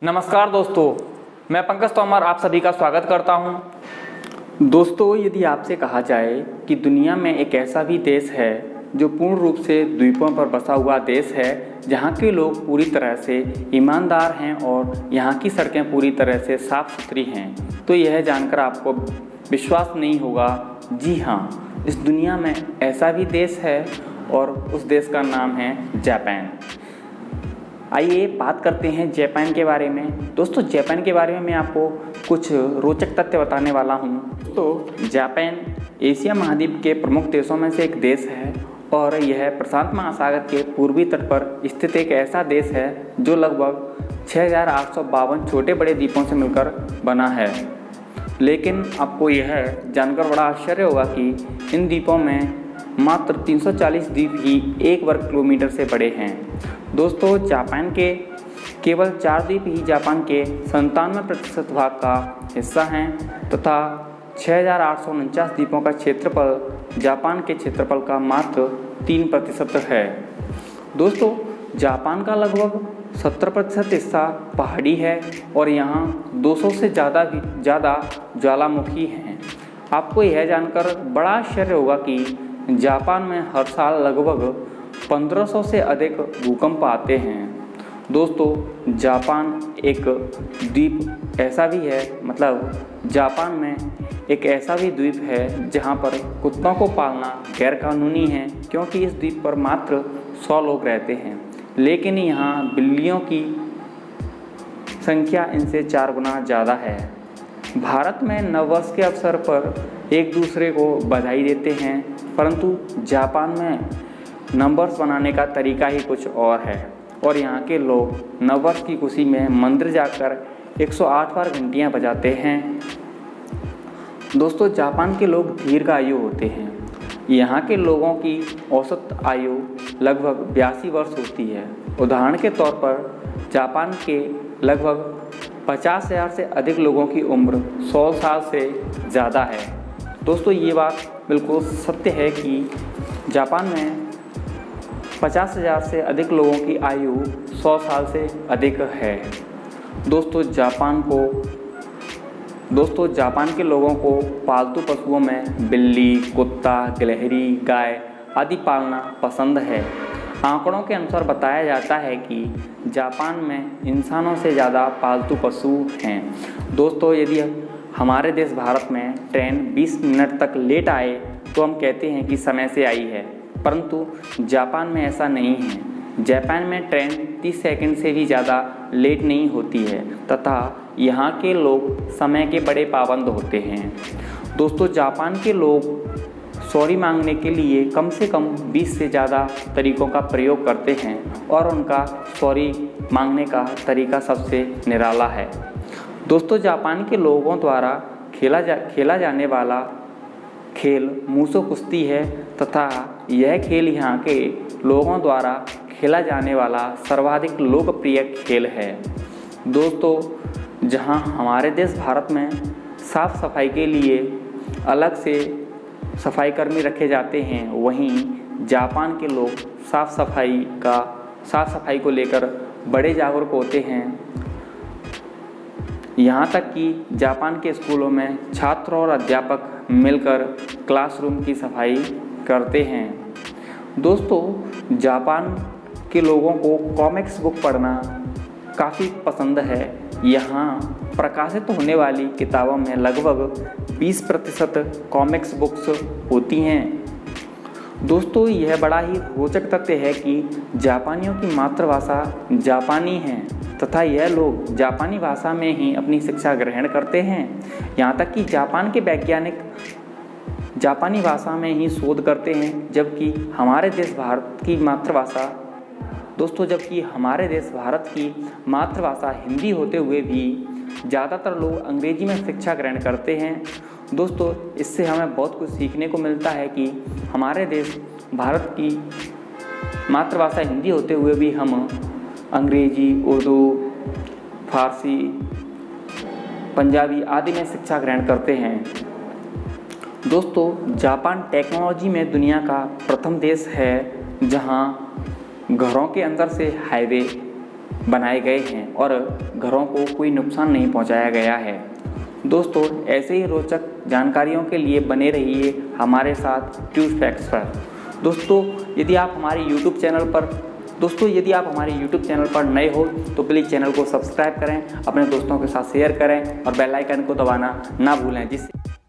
नमस्कार दोस्तों, मैं पंकज तोमर आप सभी का स्वागत करता हूं। दोस्तों, यदि आपसे कहा जाए कि दुनिया में एक ऐसा भी देश है जो पूर्ण रूप से द्वीपों पर बसा हुआ देश है, जहां के लोग पूरी तरह से ईमानदार हैं और यहां की सड़कें पूरी तरह से साफ सुथरी हैं, तो यह जानकर आपको विश्वास नहीं होगा। जी हाँ, इस दुनिया में ऐसा भी देश है और उस देश का नाम है जापान। आइए बात करते हैं जापान के बारे में। दोस्तों, जापान के बारे में मैं आपको कुछ रोचक तथ्य बताने वाला हूँ। तो जापान एशिया महाद्वीप के प्रमुख देशों में से एक देश है और यह प्रशांत महासागर के पूर्वी तट पर स्थित एक ऐसा देश है जो लगभग 6,852 छोटे बड़े द्वीपों से मिलकर बना है। लेकिन आपको यह जानकर बड़ा आश्चर्य होगा कि इन द्वीपों में मात्र 340 द्वीप ही 1 वर्ग किलोमीटर से बड़े हैं। दोस्तों, जापान के केवल 4 द्वीप ही जापान के 97% भाग का हिस्सा हैं तथा 6,849 द्वीपों का क्षेत्रफल जापान के क्षेत्रफल का मात्र 3% है। दोस्तों, जापान का लगभग 70% हिस्सा पहाड़ी है और यहाँ 200 से ज़्यादा ज्वालामुखी हैं। आपको यह जानकर बड़ा आश्चर्य होगा कि जापान में हर साल लगभग 1500 से अधिक भूकंप आते हैं। दोस्तों, जापान एक द्वीप ऐसा भी है, मतलब जापान में एक ऐसा भी द्वीप है जहां पर कुत्तों को पालना गैरकानूनी है, क्योंकि इस द्वीप पर मात्र 100 लोग रहते हैं। लेकिन यहां बिल्लियों की संख्या इनसे 4 गुना ज़्यादा है। भारत में नववर्ष के अवसर पर एक दूसरे को बधाई देते हैं, परंतु जापान में नंबर्स बनाने का तरीका ही कुछ और है और यहाँ के लोग नववर्ष की खुशी में मंदिर जाकर 108 बार घंटियाँ बजाते हैं। दोस्तों, जापान के लोग दीर्घायु होते हैं। यहाँ के लोगों की औसत आयु लगभग 82 वर्ष होती है। उदाहरण के तौर पर जापान के लगभग 50,000 से अधिक लोगों की उम्र 100 साल से ज़्यादा है। दोस्तों, ये बात बिल्कुल सत्य है कि जापान में 50,000 से अधिक लोगों की आयु 100 साल से अधिक है। दोस्तों, जापान के लोगों को पालतू पशुओं में बिल्ली, कुत्ता, गिलहरी, गाय आदि पालना पसंद है। आंकड़ों के अनुसार बताया जाता है कि जापान में इंसानों से ज़्यादा पालतू पशु हैं। दोस्तों, यदि हमारे देश भारत में ट्रेन 20 मिनट तक लेट आए तो हम कहते हैं कि समय से आई है, परंतु जापान में ऐसा नहीं है। जापान में ट्रेन 30 सेकंड से भी ज़्यादा लेट नहीं होती है तथा यहाँ के लोग समय के बड़े पाबंद होते हैं। दोस्तों, जापान के लोग सॉरी मांगने के लिए कम से कम 20 से ज़्यादा तरीक़ों का प्रयोग करते हैं और उनका सॉरी मांगने का तरीका सबसे निराला है। दोस्तों, जापान के लोगों द्वारा खेला जाने वाला खेल मूसो कुश्ती है तथा यह खेल यहाँ के लोगों द्वारा खेला जाने वाला सर्वाधिक लोकप्रिय खेल है। दोस्तों, जहाँ हमारे देश भारत में साफ़ सफाई के लिए अलग से सफाई कर्मी रखे जाते हैं, वहीं जापान के लोग साफ़ सफाई को लेकर बड़े जागरूक होते हैं। यहाँ तक कि जापान के स्कूलों में छात्र और अध्यापक मिलकर क्लासरूम की सफाई करते हैं। दोस्तों, जापान के लोगों को कॉमिक्स बुक पढ़ना काफ़ी पसंद है। यहाँ प्रकाशित होने वाली किताबों में लगभग 20% कॉमिक्स बुक्स होती हैं। दोस्तों, यह बड़ा ही रोचक तथ्य है कि जापानियों की मातृभाषा जापानी है तथा यह लोग जापानी भाषा में ही अपनी शिक्षा ग्रहण करते हैं। यहाँ तक कि जापान के वैज्ञानिक जापानी भाषा में ही शोध करते हैं, जबकि हमारे देश भारत की मातृभाषा हिंदी होते हुए भी ज़्यादातर लोग अंग्रेजी में शिक्षा ग्रहण करते हैं। दोस्तों, इससे हमें बहुत कुछ सीखने को मिलता है कि हमारे देश भारत की मातृभाषा हिंदी होते हुए भी हम अंग्रेजी, उर्दू, फारसी, पंजाबी आदि में शिक्षा ग्रहण करते हैं। दोस्तों, जापान टेक्नोलॉजी में दुनिया का प्रथम देश है जहां घरों के अंदर से हाईवे बनाए गए हैं और घरों को कोई नुकसान नहीं पहुंचाया गया है। दोस्तों, ऐसे ही रोचक जानकारियों के लिए बने रहिए हमारे साथ ट्रू फैक्ट्स पर। दोस्तों, यदि आप हमारे यूट्यूब चैनल पर नए हो तो प्लीज़ चैनल को सब्सक्राइब करें, अपने दोस्तों के साथ शेयर करें और बेल आइकन को दबाना ना भूलें, जिससे